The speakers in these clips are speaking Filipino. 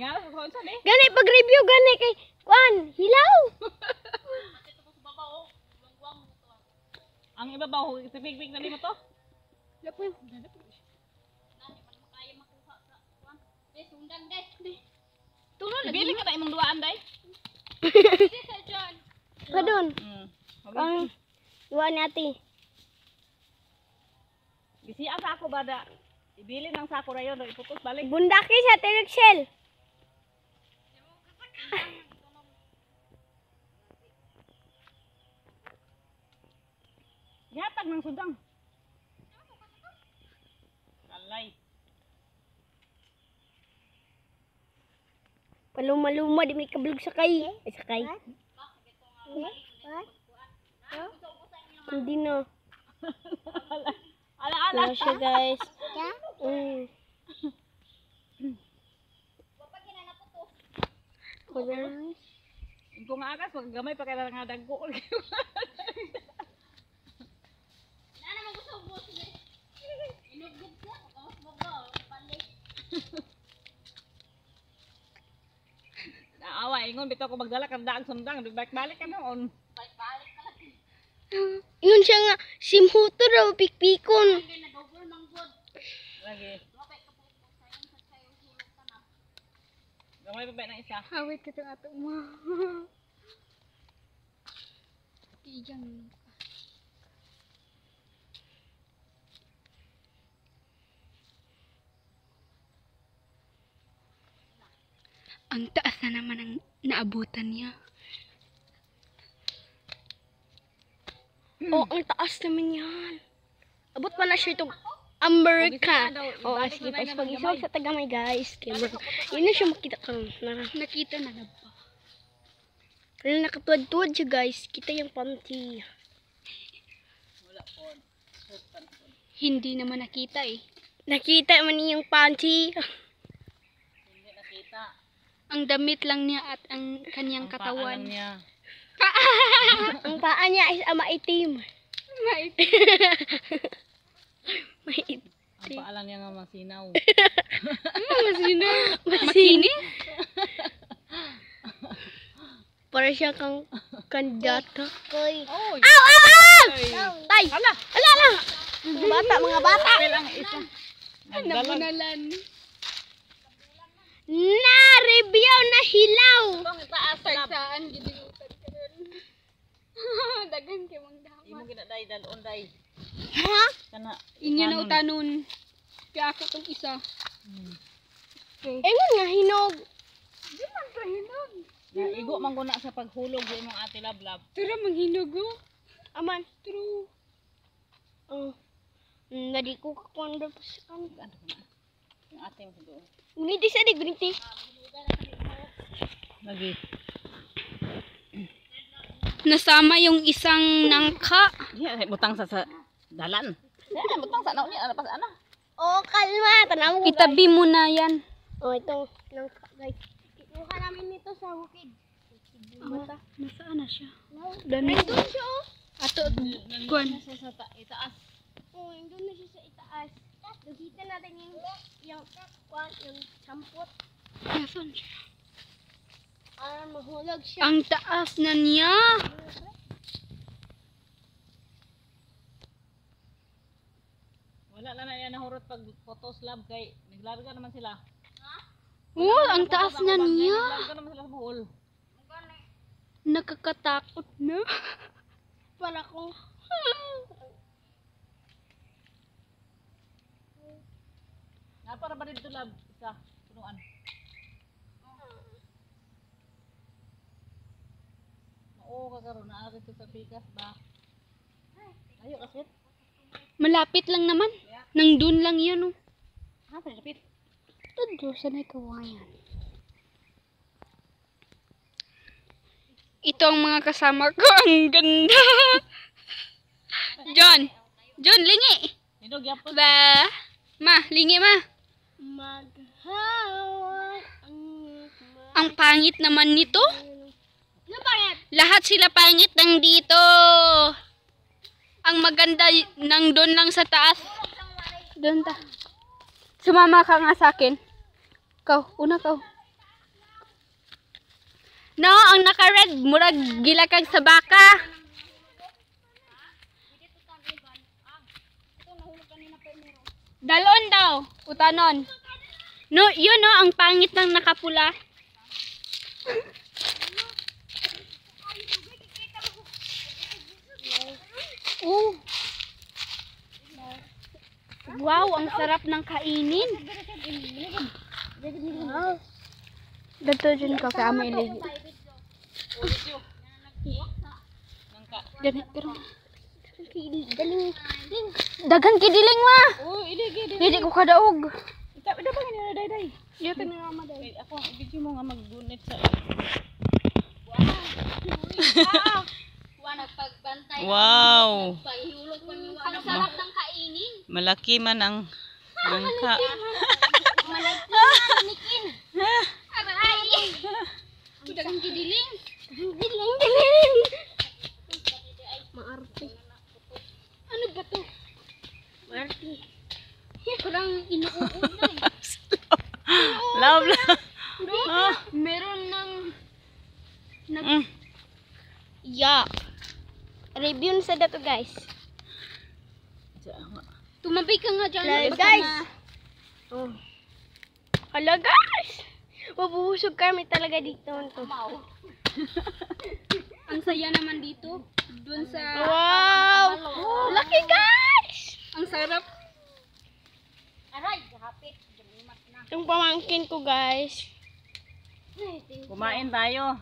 nga sa konsa ni. Gani pag-review gani kay kuan, hilaw. Ang ibabaw, pipig-pig na limo to. Lapo. Bili ka na imong duaan day. Padon. Ang duwa ni ate. Bisi ang sako bada. Ibili ng sako rayon, iputos balik. Bundaki sa Terexel. Yatag ng sudang. Kalay. Paluma-luma di may kablog sakay. Ay sakay. Hindi na. Ala-ala. Wala siya guys. Kung akas, pag gamay pa kailangan nga dagko. Naawa, ingon bitaw ko magdala kang daang sundang, balik-balik ka noon. Yun siya nga, simhuto raw, pikpikon. Lagi. Gamay pa ba ng isa? Hawit ka ito ato mo. Iyang. Ang taas na naman ang naabutan niya. Oh, ang taas naman yan. Abot pa na siya itong America. Oh, sige pa. Pag-isog sa tagamay guys. Yun na siya makita ka. Nakita na na ba? Kaya nakatuwad-tuwad siya guys. Kita yung panty. Wala po. Hindi naman nakita eh. Nakita man yung panty. Hindi nakita. Ang damit lang niya at ang kanyang Ang katawan. paalam niya. Ang paa niya is maitim. Maitim. Maitim. Ang paalam niya nga masinaw. Masina. Makinis? Para siya kang kandidato. Oy. Aw! Aw! Aw! Tay! Hala. Ala! Ala! Mga bata! Kailang isa. Nagdalag. Nabunalan. Na! Review na hilaw! Itong itaas lab. Saan gidilutan ka rin. Dagan kay mang damat. Imo ginaday dalon day. Ha? Kana. Inyo na utanon. Kaya ako tong isa. Engon nga hinog. Di man ka hinog. Na igo man guna sa paghulog sa imong ate lablab. Tara manghinog oh. Aman. True. Oh. Nadi ko kakwanda pa sa kanto. Ano na? Ang ate mo doon. Guniti sa di, guniti. Lagi. Nasama yung isang nangka. Diya butang sa dalan. Diya butang sa naon niya pa ana. Oh, kalma. Tanaw mo guys. Itabi mo na yan. Oh, ito. Guys. Kinuha namin nito sa bukid. Mata. Nasaan na siya? Nandun siya oh. Ato, kuan. Sa itaas. Oh, nandun na siya sa itaas. Nakita natin yung sampot. Nasaan siya? Para mahulog siya. Ang taas na niya. Wala lang na yan nahurot pag photos lab kay naglarga naman sila. Oh, ang taas na niya. Naglarga naman sila sa buhol. Nakakatakot na. Para kung Para ba dito lab sa punuan? Oo, kakaroon na dito sa pikas ba? Ayo kasi. Malapit lang naman. Nang dun lang yan oh. Ha, palapit. Tudlo sa may kawayan. Ito ang mga kasama ko. Ang ganda. John. John, lingi. Nidog yapon. Ba. Ma, lingi ma. maghawa Ang pangit naman nito. Ano pangit? Lahat sila pangit nang dito. Ang maganda nang doon lang sa taas. Doon ta. Sumama ka nga sa akin. Kau, una kau. No, ang naka-red, murag gilakag sa baka. Dalon daw, utanon. No, yun no, ang pangit ng nakapula. Oh. Wow, ang sarap ng kainin. Dito dyan ka sa amoy lagi. Ganit pero. Dagan kidiling ma. Oh, idi. Dili ko kadaog. Ikaw da bang ni day. Dito ni mama day. Ako ang video mo nga maggunit sa. Wa nagpagbantay. Wow. Pahihulog pa ni wa. Ang sarap ng kainin. Malaki man ang mangka. Nikin. Aray. Dagan kidiling. Diling. Maarte. Ano ba to? Maarte. Parang inuuod na eh. Love. Meron ng Yuck. Review sa dato guys. tumabi ka nga dyan. Live, Baka guys. ma- Oh. Hala guys. Mabubusog kami talaga dito. Ang saya naman dito. Doon sa... Wow. Lucky guys. Ang sarap. Itong pamangkin ko guys. Kumain tayo.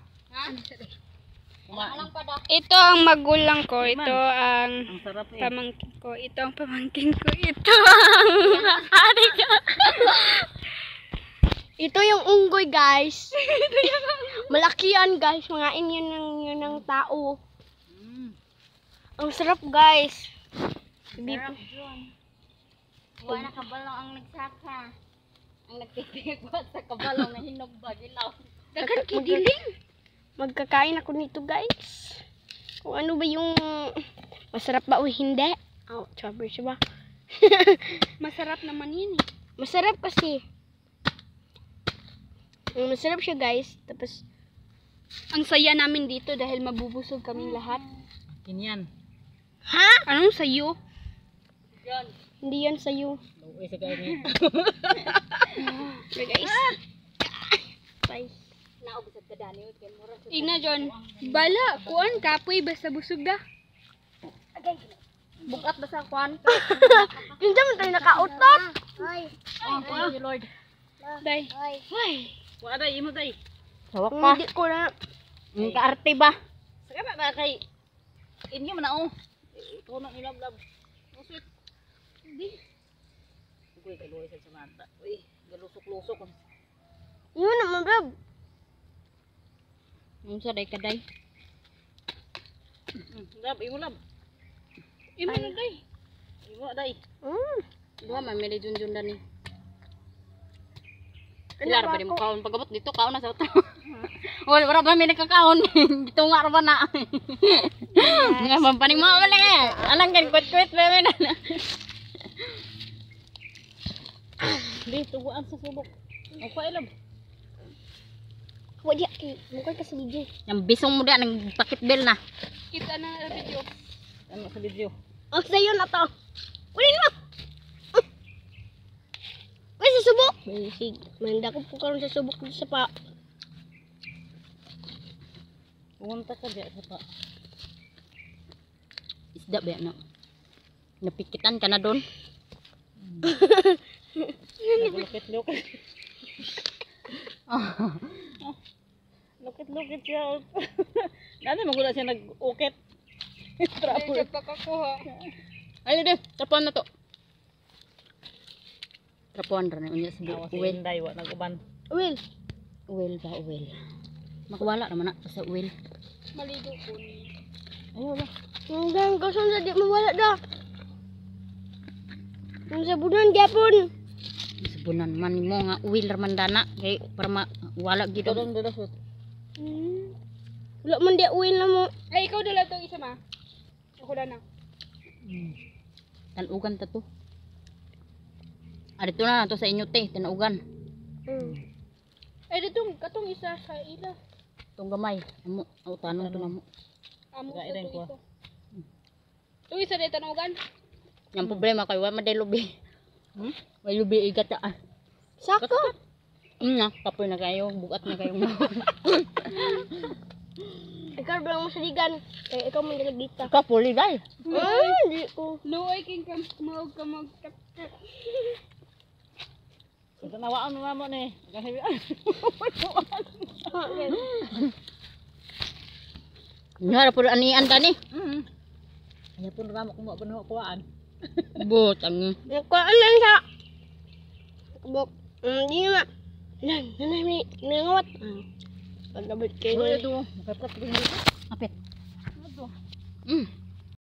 Ito ang magulang ko. Ito ang Ang sarap eh. pamangkin ko. Ito ang pamangkin ko. Ito ang ari ko. Ito yung unggoy guys. Malaki yan guys. Mga yun ng tao. Ang sarap guys. Sarap yun. Wala na kabalong ang nagsaka. Ang nagtitibot sa kabalong na hinog ba dilaw. Dagan kidiling. Magkakain ako nito guys. Kung ano ba yung masarap ba o hindi. Oh, sabi siya ba? Masarap naman yun eh. Masarap kasi. Masarap siya guys. Tapos Ang saya namin dito dahil mabubusog kaming lahat. Kinyan. ha? Anong sayo? Hindi yan sa'yo. Uy, sa kaya niya. Okay guys. Bye. Ina John, bala, kuan, kapoy, basta busog da. Bukat ba sa kuan? Yung dyan tayo nakautot. Oh, thank you Lord. Day. Wa day, imo day. Sawak Hindi ko na. Ang kaarte ba? Saka na kay inyo man na oh. Ito na ni love. Usit. Hindi. Uy, kay sa Samantha. Uy, galusok-lusok. Yun naman bro. Ang sa day kaday. Love, imo love. Imo na day. Imo day. Duha man mili junjun dani. Ano Ilar ba ba di mo ako? kaon pagabot dito kaon na sa uto. Wala ba mi nagkakaon? Dito nga ra ba na. Nga mampaning mo man eh. Alang kan kwet-kwet ba na. Di tubuan sa subok. Opa ilam. Wadi mukha ka sa video. Yang bisong mo dia nang pakit bel na. Kita na video. Ano sa video? Oh, sa'yo na to. Ulin mo. Uy, sa subok. Sige. Manda ko po karon sa subok dito sa pa. Pumunta ka diya sa pa. Isda ba no? Napikitan ka na doon. Lukit-lukit. Lukit-lukit siya. Dati magula siya nag-ukit. Trapo. Pakakuha. Ay, de, tapuan na to. Tapuan ra na unya sa Awas uwel. Inday, wa nag-uban. Will. Uwel ba uwel? Makawala naman na sa uwel. Maligo po. Ayo ba. Hanggang kasan sa di mawala da. Ang sabunan gyapon. Sabunan man mo nga uwel ra man dana kay para mawala gid. Dorong dala Wala man di uwin na mo. Ay, ikaw dala to isa ma. Ako na. Tanugan ta to. Adto na to sa inyo te, tinugan. Mm. Ay dito katong isa sa ila. Itong gamay. Amo, tanong to namo. Amo Gaya rin ko. Uy, sa dito tanogan. Yang problema kay wa maday lubi. May lubi igat ah. Sako. Na, kapoy na kayo, bukat na kayo. Ikaw bilang mo sa ligan. Kaya ikaw mo nilagdita. Kapuli dai. Hindi ko. Luoy king kamog. Ito nawaan mo namo ni. Kasi Nyara pud anian tani. Anya pud namo kumo benuh kuan. Bot ang Nakuhaan lang siya. Bok. Hindi nga. Nanay, nangawat. Pagkabit kayo. Ito, makapot din dito. Apit. Ano to?